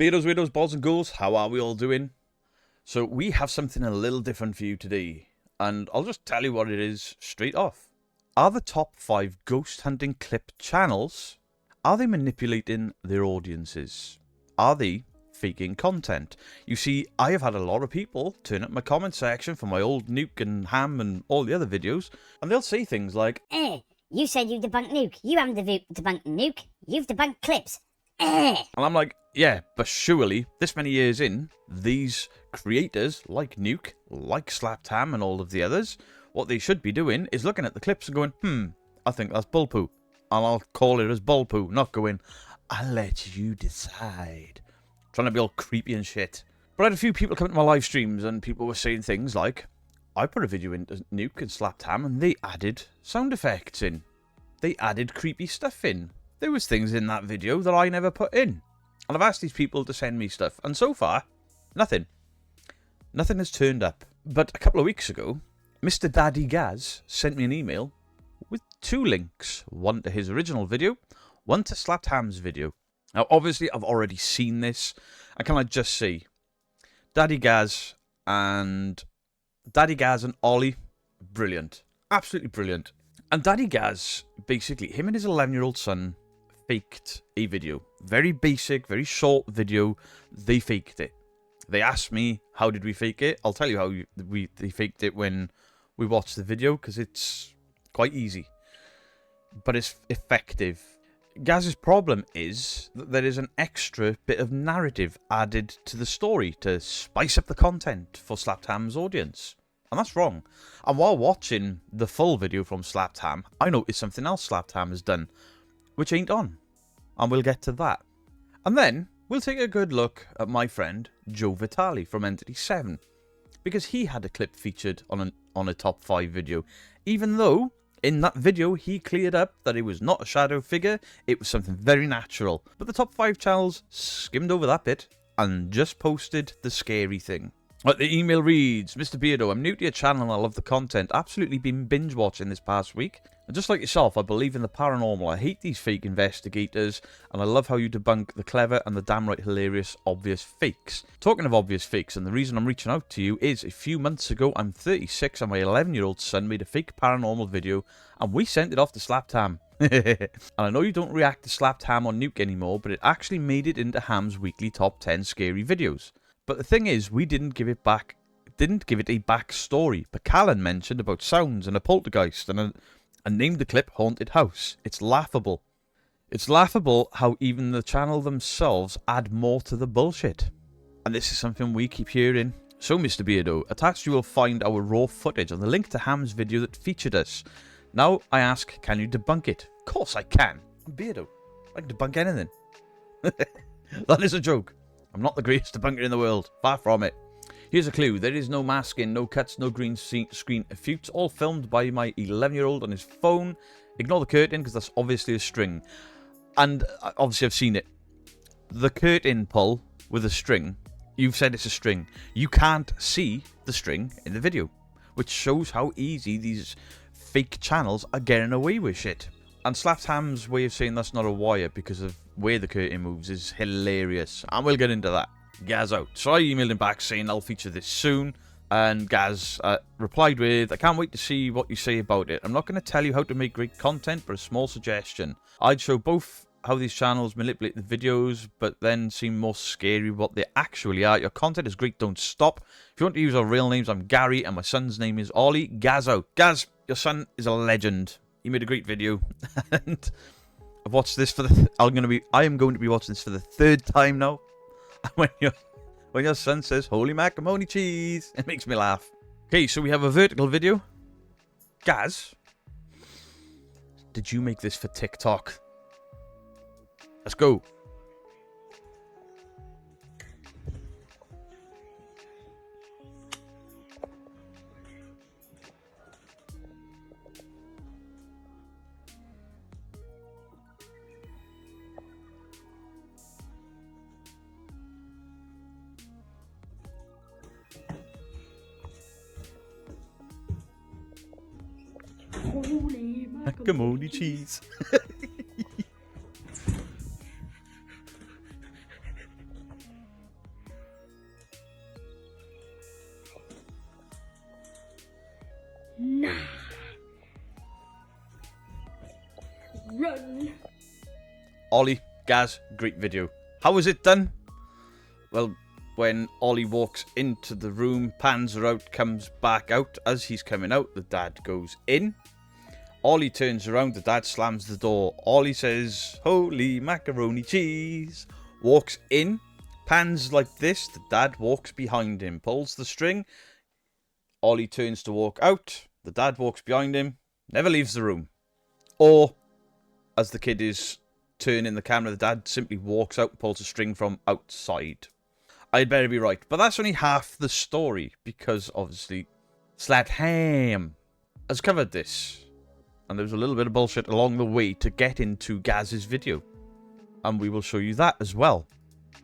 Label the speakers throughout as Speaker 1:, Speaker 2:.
Speaker 1: Beardos, weirdos, balls and ghouls, how are we all doing? So we have something a little different for you today, and I'll just tell you what it is straight off. Are the top 5 ghost hunting clip channels, are they manipulating their audiences? Are they faking content? You see, I have had a lot of people turn up my comment section for my old Nuke and Ham and all the other videos, and they'll say things like,
Speaker 2: you said you debunked Nuke. You haven't debunked Nuke. You've debunked clips.
Speaker 1: And I'm like, yeah, but surely, this many years in, these creators, like Nuke, like Slapped Ham and all of the others, what they should be doing is looking at the clips and going, I think that's bullpoo. And I'll call it as bullpoo, not going, I'll let you decide. Trying to be all creepy and shit. But I had a few people come to my live streams and people were saying things like, I put a video into Nuke and Slapped Ham and they added sound effects in. They added creepy stuff in. There was things in that video that I never put in. And I've asked these people to send me stuff. And so far, nothing. Nothing has turned up. But a couple of weeks ago, Mr. Daddy Gaz sent me an email with 2 links. One to his original video, one to Slapped Ham's video. Now, obviously, I've already seen this. And can I just say, Daddy Gaz and Ollie, brilliant. Absolutely brilliant. And Daddy Gaz, basically, him and his 11-year-old son faked a video. Very basic, very short video. They faked it. They asked me, how did we fake it? I'll tell you how they faked it when we watched the video, because it's quite easy. But it's effective. Gaz's problem is that there is an extra bit of narrative added to the story to spice up the content for Slapped Ham's audience. And that's wrong. And while watching the full video from Slapped Ham, I noticed something else Slapped Ham has done, which ain't on. And we'll get to that. And then, we'll take a good look at my friend, Joe Vitale from Entity 7. Because he had a clip featured on a top 5 video. Even though, in that video, he cleared up that it was not a shadow figure, it was something very natural. But the top 5 channels skimmed over that bit, and just posted the scary thing. The email reads, Mr. Beardo, I'm new to your channel and I love the content. Absolutely been binge watching this past week. And just like yourself, I believe in the paranormal. I hate these fake investigators and I love how you debunk the clever and the damn right hilarious obvious fakes. Talking of obvious fakes, and the reason I'm reaching out to you is a few months ago, I'm 36 and my 11-year-old son made a fake paranormal video and we sent it off to Slapped Ham. And I know you don't react to Slapped Ham on Nuke anymore, but it actually made it into Ham's weekly top 10 scary videos. But the thing is, we didn't give it a backstory. But Callan mentioned about sounds and a poltergeist and named the clip Haunted House. It's laughable. It's laughable how even the channel themselves add more to the bullshit. And this is something we keep hearing. So, Mr. Beardo, attached you will find our raw footage and the link to Ham's video that featured us. Now, I ask, can you debunk it? Of course I can. I'm Beardo. I can debunk anything. That is a joke. I'm not the greatest debunker in the world. Far from it. Here's a clue. There is no masking, no cuts, no green screen. A few all filmed by my 11-year-old on his phone. Ignore the curtain because that's obviously a string. And obviously I've seen it. The curtain pull with a string. You've said it's a string. You can't see the string in the video. Which shows how easy these fake channels are getting away with shit. And Slapped Ham's way of saying that's not a wire because of where the curtain moves is hilarious. And we'll get into that. Gaz out. So I emailed him back saying I'll feature this soon. And Gaz replied with, I can't wait to see what you say about it. I'm not going to tell you how to make great content, but a small suggestion. I'd show both how these channels manipulate the videos, but then seem more scary what they actually are. Your content is great, don't stop. If you want to use our real names, I'm Gary and my son's name is Ollie. Gaz out. Gaz, your son is a legend. He made a great video, and I've watched this for I am going to be watching this for the 3rd time now. When your son says "Holy macaroni cheese," it makes me laugh. Okay, so we have a vertical video. Gaz, did you make this for TikTok? Let's go.
Speaker 3: Holy
Speaker 1: Macaroni cheese.
Speaker 3: Nah. Run.
Speaker 1: Ollie, Gaz, great video. How was it done? Well, when Ollie walks into the room, pans her out, comes back out. As he's coming out, the dad goes in. Ollie turns around, the dad slams the door. Ollie says, "Holy macaroni cheese." Walks in, pans like this. The dad walks behind him, pulls the string. Ollie turns to walk out. The dad walks behind him, never leaves the room. Or, as the kid is turning the camera, the dad simply walks out and pulls a string from outside. I'd better be right. But that's only half the story, because obviously Slapped Ham has covered this. And there was a little bit of bullshit along the way to get into Gaz's video. And we will show you that as well.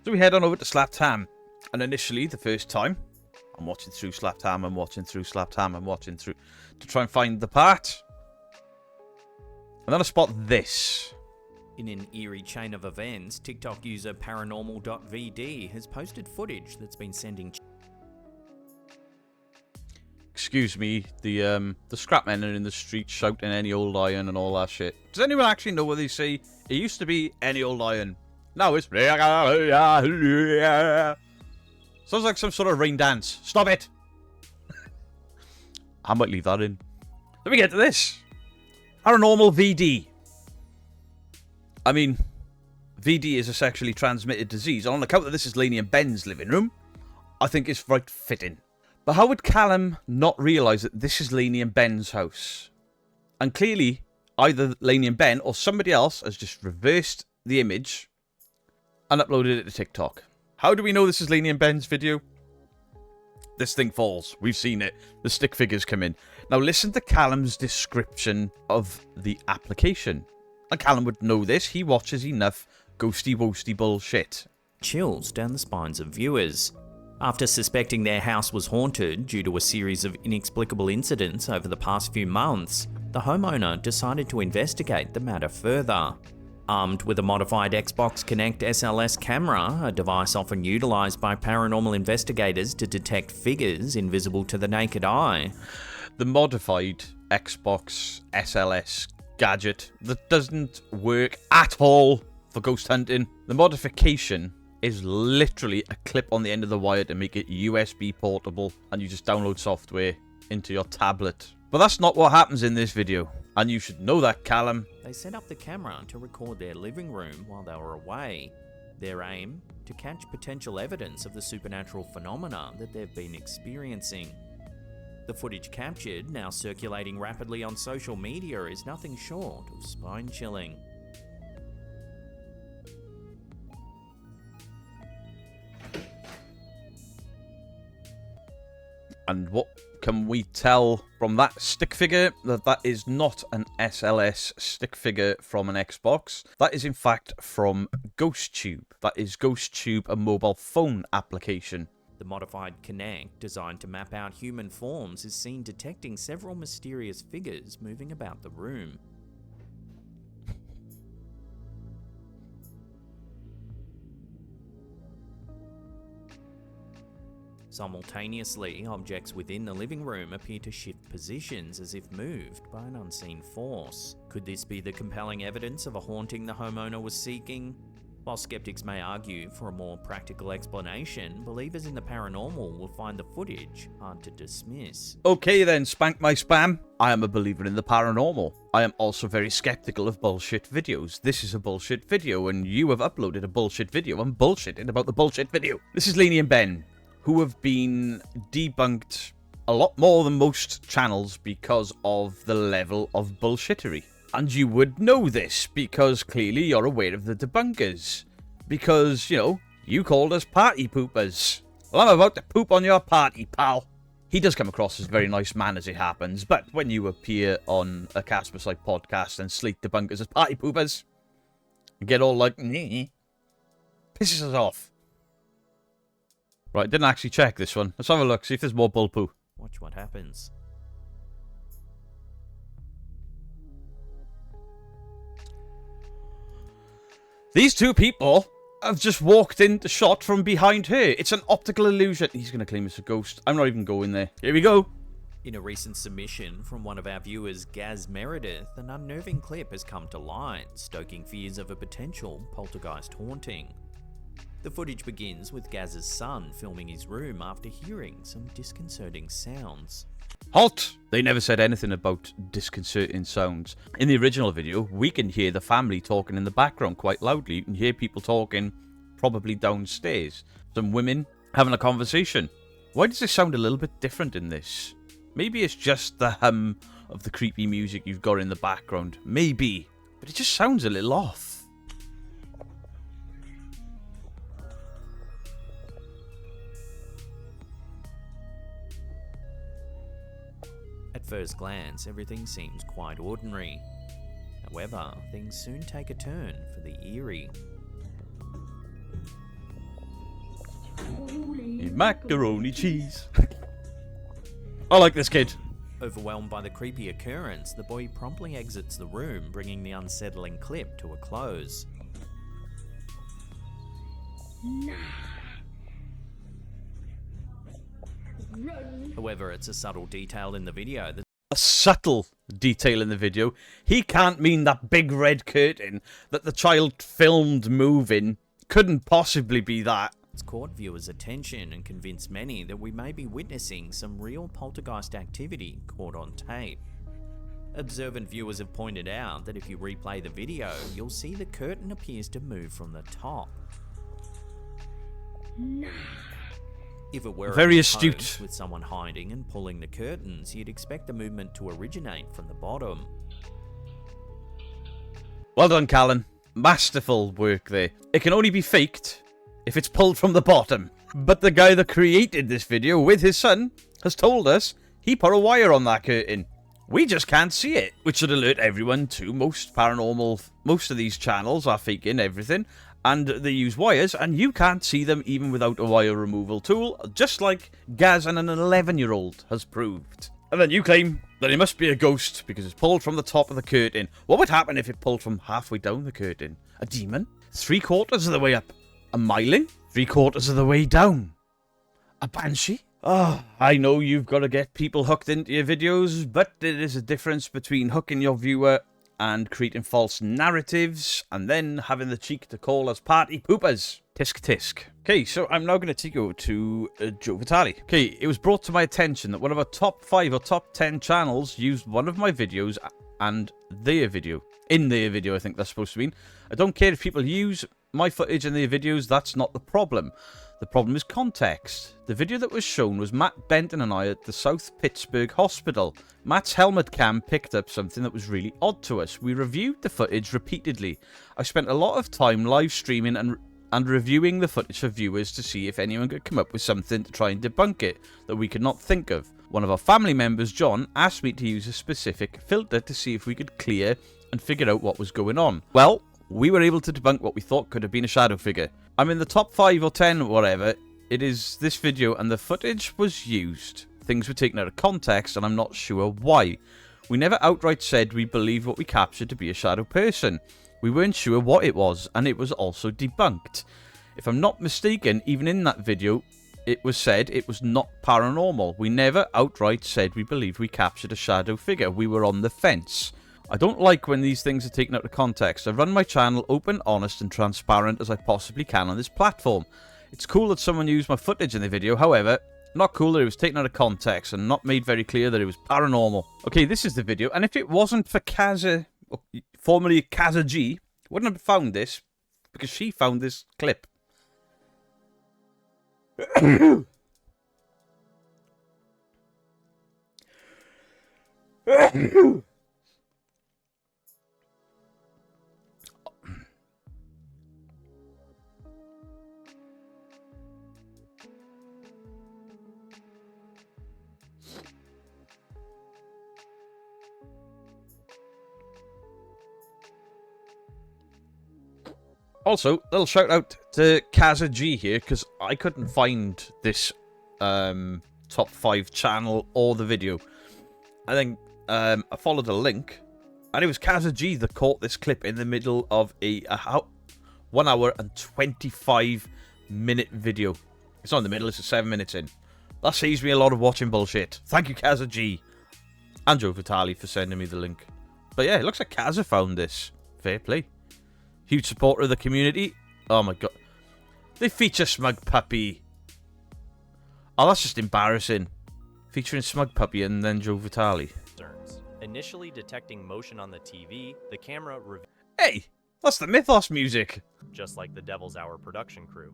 Speaker 1: So we head on over to Slapped Ham. And initially, the first time, I'm watching through Slapped Ham, I'm watching through Slapped Ham, I'm watching through to try and find the part. And then I spot this.
Speaker 4: In an eerie chain of events, TikTok user paranormal.vd has posted footage that's been sending...
Speaker 1: Excuse me, the scrapmen are in the street shouting any old iron and all that shit. Does anyone actually know what they say? It used to be any old iron. Now it's... Sounds like some sort of rain dance. Stop it! I might leave that in. Let me get to this. Paranormal VD. I mean, VD is a sexually transmitted disease. And on account that this is Lainey and Ben's living room, I think it's right fitting. But how would Callum not realise that this is Lainey and Ben's house? And clearly, either Lainey and Ben or somebody else has just reversed the image and uploaded it to TikTok. How do we know this is Lainey and Ben's video? This thing falls. We've seen it. The stick figures come in. Now listen to Callum's description of the application. And Callum would know this. He watches enough ghosty-woasty bullshit.
Speaker 4: chills down the spines of viewers. After suspecting their house was haunted due to a series of inexplicable incidents over the past few months, the homeowner decided to investigate the matter further. Armed with a modified Xbox Kinect SLS camera, a device often utilised by paranormal investigators to detect figures invisible to the naked eye.
Speaker 1: The modified Xbox SLS gadget that doesn't work at all for ghost hunting. The modification is literally a clip on the end of the wire to make it USB portable, and you just download software into your tablet. But that's not what happens in this video, and you should know that, Callum.
Speaker 4: They set up the camera to record their living room while they were away. Their aim? To catch potential evidence of the supernatural phenomena that they've been experiencing. The footage captured, now circulating rapidly on social media, is nothing short of spine-chilling.
Speaker 1: And what can we tell from that stick figure? That is not an SLS stick figure from an Xbox. That is in fact from GhostTube. That is GhostTube, a mobile phone application.
Speaker 4: The modified Kinect, designed to map out human forms, is seen detecting several mysterious figures moving about the room. Simultaneously, objects within the living room appear to shift positions as if moved by an unseen force. Could this be the compelling evidence of a haunting the homeowner was seeking? While skeptics may argue for a more practical explanation, believers in the paranormal will find the footage hard to dismiss.
Speaker 1: Okay then, spank my spam. I am a believer in the paranormal. I am also very skeptical of bullshit videos. This is a bullshit video, and you have uploaded a bullshit video and bullshitted about the bullshit video. This is Lainey and Ben, who have been debunked a lot more than most channels because of the level of bullshittery. And you would know this because clearly you're aware of the debunkers. Because, you know, you called us party poopers. Well, I'm about to poop on your party, pal. He does come across as a very nice man as it happens, but when you appear on a Casper-like podcast and slate debunkers as party poopers, and get all like, pisses us off. Right, didn't actually check this one. Let's have a look, see if there's more bull poo.
Speaker 4: Watch what happens.
Speaker 1: These two people have just walked into shot from behind her. It's an optical illusion. He's going to claim it's a ghost. I'm not even going there. Here we go.
Speaker 4: In a recent submission from one of our viewers, Gaz Meredith, an unnerving clip has come to light, stoking fears of a potential poltergeist haunting. The footage begins with Gaz's son filming his room after hearing some disconcerting sounds.
Speaker 1: Halt! They never said anything about disconcerting sounds. In the original video, we can hear the family talking in the background quite loudly. You can hear people talking probably downstairs. Some women having a conversation. Why does it sound a little bit different in this? Maybe it's just the hum of the creepy music you've got in the background. Maybe. But it just sounds a little off.
Speaker 4: At first glance, everything seems quite ordinary. However, things soon take a turn for the eerie.
Speaker 1: Macaroni cheese. I like this kid.
Speaker 4: Overwhelmed by the creepy occurrence, the boy promptly exits the room, bringing the unsettling clip to a close. However, it's a subtle detail in the video that
Speaker 1: A subtle detail in the video. He can't mean that big red curtain that the child filmed moving. Couldn't possibly be that.
Speaker 4: it's caught viewers' attention and convinced many that we may be witnessing some real poltergeist activity caught on tape. Observant viewers have pointed out that if you replay the video, you'll see the curtain appears to move from the top. If it were
Speaker 1: Very
Speaker 4: a
Speaker 1: astute.
Speaker 4: post with someone hiding and pulling the curtains, you'd expect the movement to originate from the bottom.
Speaker 1: Well done, Callan. Masterful work there. It can only be faked if it's pulled from the bottom. But the guy that created this video with his son has told us he put a wire on that curtain. We just can't see it, which should alert everyone to most of these channels are faking everything, and they use wires, and you can't see them even without a wire removal tool, just like Gaz and an 11-year-old has proved. And then you claim that it must be a ghost because it's pulled from the top of the curtain. What would happen if it pulled from halfway down the curtain? A demon? 3/4 of the way up? A myling? 3/4 of the way down? A banshee? Oh, I know you've got to get people hooked into your videos, but there is a difference between hooking your viewer and creating false narratives, and then having the cheek to call us party poopers. Tisk tisk. Okay, so I'm now going to take you over to Joe Vitale. Okay, it was brought to my attention that one of our top 5 or top 10 channels used one of my videos and their video. In their video, I think that's supposed to mean. I don't care if people use my footage in their videos, that's not the problem. The problem is context. The video that was shown was Matt Benton and I at the South Pittsburgh Hospital. Matt's helmet cam picked up something that was really odd to us. We reviewed the footage repeatedly. I spent a lot of time live streaming and reviewing the footage for viewers to see if anyone could come up with something to try and debunk it that we could not think of. One of our family members, John, asked me to use a specific filter to see if we could clear and figure out what was going on. Well, we were able to debunk what we thought could have been a shadow figure. I'm in the top 5 or 10 or whatever. It is this video, and the footage was used. Things were taken out of context, and I'm not sure why. We never outright said we believed what we captured to be a shadow person. We weren't sure what it was, and it was also debunked. If I'm not mistaken, even in that video, it was said it was not paranormal. We never outright said we believed we captured a shadow figure. We were on the fence. I don't like when these things are taken out of context. I run my channel open, honest and transparent as I possibly can on this platform. It's cool that someone used my footage in the video, however, not cool that it was taken out of context and not made very clear that it was paranormal. Okay, this is the video, and if it wasn't for Kaza, formerly Kaza G, wouldn't have found this, because she found this clip. Also, little shout out to Kaza G here, because I couldn't find this top 5 channel or the video. I think I followed a link, and it was Kaza G that caught this clip in the middle of a 1 hour and 25 minute video. It's not in the middle, it's 7 minutes in. That saves me a lot of watching bullshit. Thank you, Kazza G. And Joe Vitale for sending me the link. But yeah, it looks like Kazza found this. Fair play. Huge supporter of the community. Oh my god. They feature Smug Puppy. Oh, that's just embarrassing. Featuring Smug Puppy and then Joe Vitale.
Speaker 5: Initially detecting motion on the TV, the camera
Speaker 1: Hey, that's the Mythos music.
Speaker 5: just like the Devil's Hour production crew.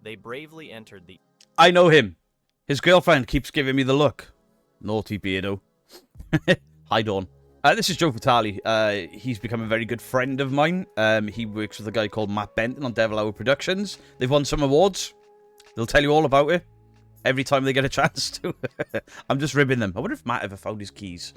Speaker 5: They bravely entered the
Speaker 1: I know him. His girlfriend keeps giving me the look. Naughty beardo. Hi, Dawn. This is Joe Vitale. He's become a very good friend of mine. He works with a guy called Matt Benton on Devil Hour Productions. They've won some awards. They'll tell you all about it every time they get a chance to. I'm just ribbing them. I wonder if Matt ever found his keys.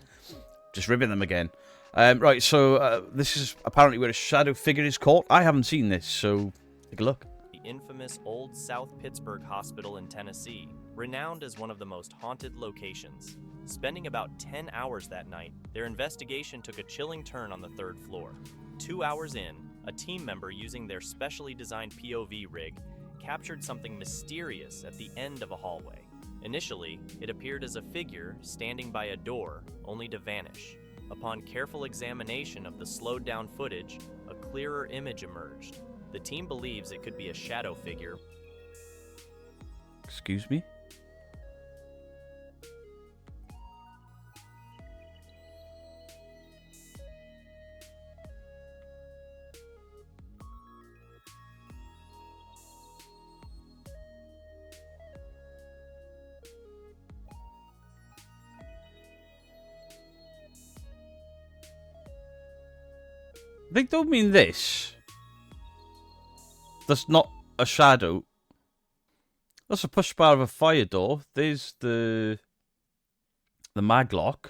Speaker 1: Just ribbing them again. Right, so this is apparently where a shadow figure is caught. I haven't seen this, so take a look.
Speaker 5: infamous Old South Pittsburgh Hospital in Tennessee, renowned as one of the most haunted locations. Spending about 10 hours that night, their investigation took a chilling turn on the 3rd floor. 2 hours in, a team member using their specially designed POV rig captured something mysterious at the end of a hallway. Initially, it appeared as a figure standing by a door, only to vanish. Upon careful examination of the slowed down footage, a clearer image emerged. The team believes it could be a shadow figure.
Speaker 1: Excuse me? They don't mean this. That's not a shadow. That's a push bar of a fire door. There's the maglock.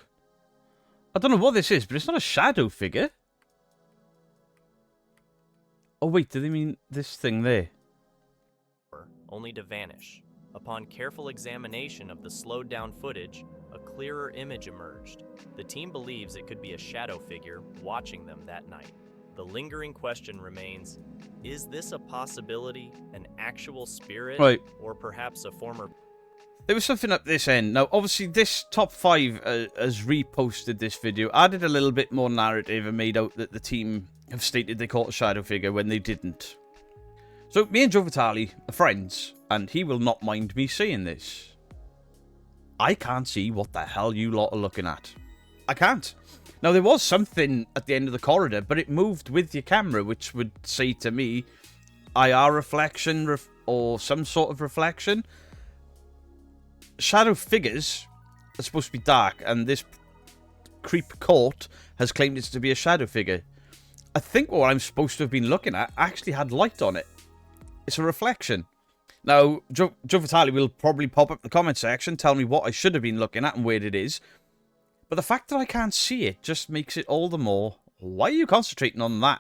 Speaker 1: I don't know what this is, but it's not a shadow figure. Oh wait, do they mean this thing there?
Speaker 5: Only to vanish. Upon careful examination of the slowed down footage, a clearer image emerged. The team believes it could be a shadow figure watching them that night. The lingering question remains, is this a possibility, an actual spirit,
Speaker 1: Right.
Speaker 5: or perhaps a former...
Speaker 1: There was something up this end. Now, obviously, this top 5 has reposted this video, added a little bit more narrative and made out that the team have stated they caught a shadow figure when they didn't. So, me and Joe Vitale are friends, and he will not mind me saying this. I can't see what the hell you lot are looking at. I can't. Now, there was something at the end of the corridor, but it moved with your camera, which would say to me, IR reflection or some sort of reflection. Shadow figures are supposed to be dark, and this creep court has claimed it to be a shadow figure. I think what I'm supposed to have been looking at actually had light on it. It's a reflection. Now, Joe Vitale will probably pop up in the comment section, tell me what I should have been looking at and where it is. But the fact that I can't see it just makes it all the more, why are you concentrating on that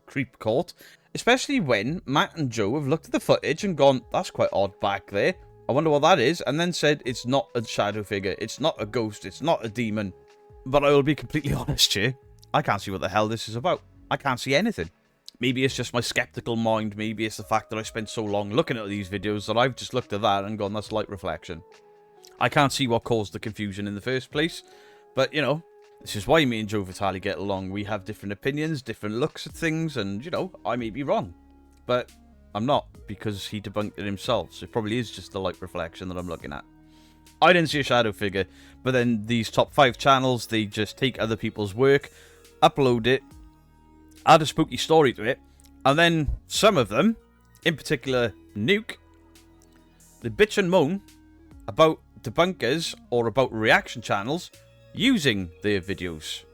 Speaker 1: creep court? Especially when Matt and Joe have looked at the footage and gone, that's quite odd back there. I wonder what that is. And then said, it's not a shadow figure. It's not a ghost. It's not a demon. But I will be completely honest here. I can't see what the hell this is about. I can't see anything. Maybe it's just my skeptical mind. Maybe it's the fact that I spent so long looking at these videos that I've just looked at that and gone, that's light reflection. I can't see what caused the confusion in the first place. But, you know, this is why me and Joe Vitale get along. We have different opinions, different looks at things, and, you know, I may be wrong. But I'm not, because he debunked it himself, so it probably is just the light reflection that I'm looking at. I didn't see a shadow figure, but then these top 5 channels, they just take other people's work, upload it, add a spooky story to it, and then some of them, in particular Nuke, they bitch and moan about debunkers or about reaction channels using their videos.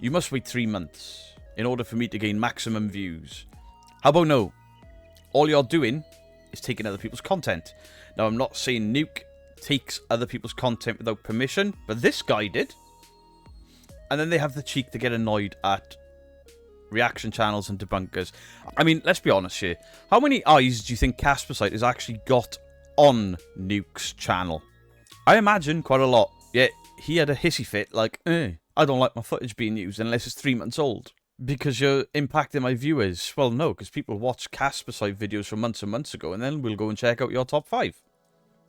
Speaker 1: You must wait 3 months in order for me to gain maximum views. How about no? All you're doing is taking other people's content. Now, I'm not saying Nuke takes other people's content without permission, but this guy did. And then they have the cheek to get annoyed at reaction channels and debunkers. I mean, let's be honest here. How many eyes do you think Caspersight has actually got on Nuke's channel? I imagine quite a lot. Yeah, he had a hissy fit like, I don't like my footage being used unless it's 3 months old. Because you're impacting my viewers. Well, no, because people watch Caspersight videos from months and months ago, and then we'll go and check out your top 5.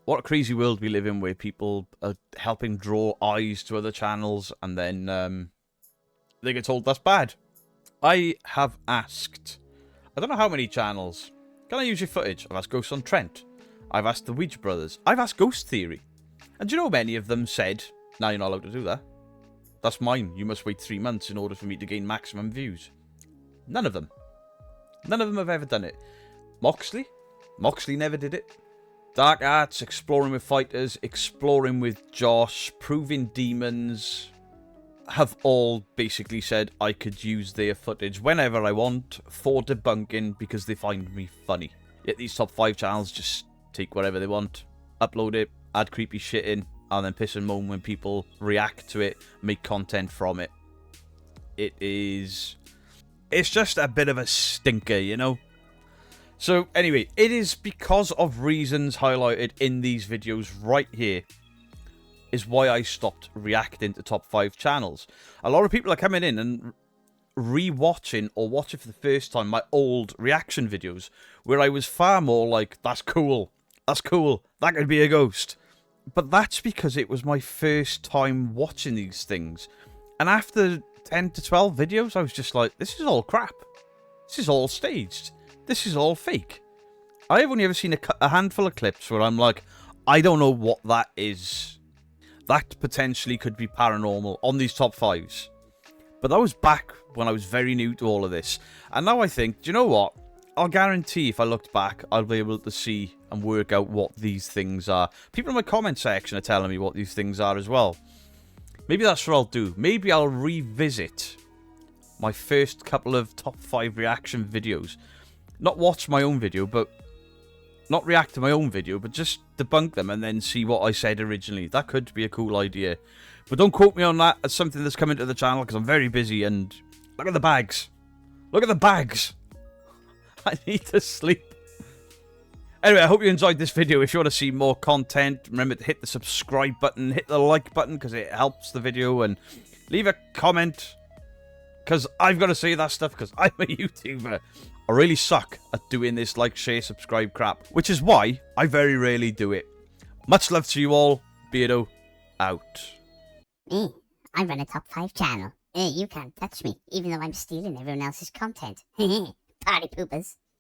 Speaker 1: What a crazy world we live in where people are helping draw eyes to other channels and then they get told that's bad. I have asked, I don't know how many channels, can I use your footage? I've asked Ghosts on Trent. I've asked the Ouija Brothers. I've asked Ghost Theory. And do you know many of them said, no, you're not allowed to do that. That's mine. You must wait 3 months in order for me to gain maximum views. None of them. None of them have ever done it. Moxley never did it. Dark Arts, Exploring with Fighters, Exploring with Josh, Proving Demons, have all basically said I could use their footage whenever I want for debunking because they find me funny. Yet these top 5 channels just take whatever they want, upload it, add creepy shit in, and then piss and moan when people react to it, make content from it. It's just a bit of a stinker, you know? So anyway, it is because of reasons highlighted in these videos right here is why I stopped reacting to top 5 channels. A lot of people are coming in and re-watching or watching for the first time my old reaction videos where I was far more like, that's cool, that could be a ghost. But that's because it was my first time watching these things. And after 10 to 12 videos, I was just like, this is all crap. This is all staged. This is all fake. I've only ever seen a handful of clips where I'm like, I don't know what that is. That potentially could be paranormal on these top 5s. But that was back when I was very new to all of this. And now I think, do you know what? I'll guarantee if I looked back, I'll be able to see and work out what these things are. People in my comment section are telling me what these things are as well. Maybe that's what I'll do. Maybe I'll revisit my first couple of top 5 reaction videos. Not watch my own video, but not react to my own video, but just debunk them and then see what I said originally. That could be a cool idea. But don't quote me on that as something that's coming to the channel because I'm very busy and look at the bags. Look at the bags. I need to sleep. Anyway, I hope you enjoyed this video. If you want to see more content, remember to hit the subscribe button, hit the like button because it helps the video, and leave a comment because I've got to say that stuff because I'm a YouTuber. I really suck at doing this like, share, subscribe crap, which is why I very rarely do it. Much love to you all. Beardo out.
Speaker 2: Me, I run a top 5 channel. You can't touch me, even though I'm stealing everyone else's content. Party poopers.